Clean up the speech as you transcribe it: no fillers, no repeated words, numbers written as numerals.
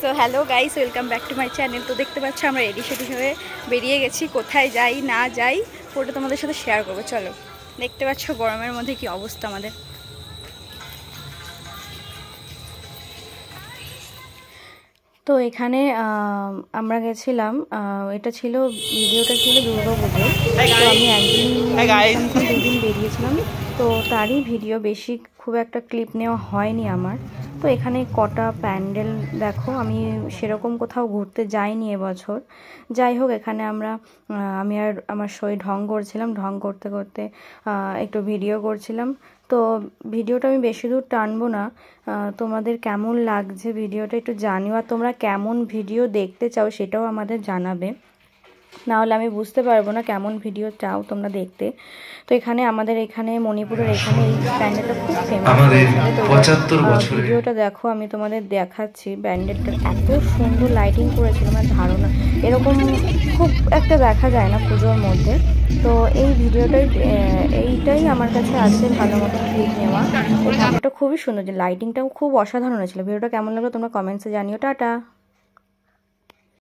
So hello guys, welcome back to my channel. তো দেখতে পাচ্ছ আমরা রেডি সেডি হয়ে বেরিয়ে গেছি। কোথায় যাই না যাই ওটা তোমাদের সাথে শেয়ার করবো। চলো, দেখতে পাচ্ছ গরমের মধ্যে কি অবস্থা আমাদের। তো এখানে আমরা গেছিলাম, এটা ছিল ভিডিওটা ছিল দুর্গাপুজোর। তো আমি একদিন দুদিন বেরিয়েছিলাম, তো তারই ভিডিও, বেশি খুব একটা ক্লিপ নেওয়া হয়নি আমার। তো এখানে কটা প্যান্ডেল দেখো, আমি সেরকম কোথাও ঘুরতে যাইনি এবছর। যাই হোক, এখানে আমি আর আমার সই ঢং করছিলাম, ঢং করতে করতে একটু ভিডিও করছিলাম। তো ভিডিওটা আমি বেশি দূর টানবো না। তোমাদের কেমন লাগছে ভিডিওটা একটু জানিও, আর তোমরা কেমন ভিডিও দেখতে চাও সেটাও আমাদের জানাবে, নাহলে আমি বুঝতে পারবো না কেমন ভিডিও চাও তোমরা দেখতে। তো আমাদের এখানে মণিপুরের এখানে এই প্যান্ডেলটা খুব ফেমাস। ভিডিওটা দেখো, আমি তোমাদের দেখাচ্ছি। প্যান্ডেলটা এত সুন্দর লাইটিং করেছিল, আমার ধারণা এরকম খুব একটা দেখা যায় না পুজোর মধ্যে। তো এই এইটাই আমার কাছে আছে ভালো মতো ক্লিপ নেওয়া। এই ঠাকুরটা খুবই সুন্দর, যে লাইটিংটাও খুব অসাধারণ ছিল। ভিডিওটা কেমন লাগলো তোমরা কমেন্টসে জানিও। টাটা।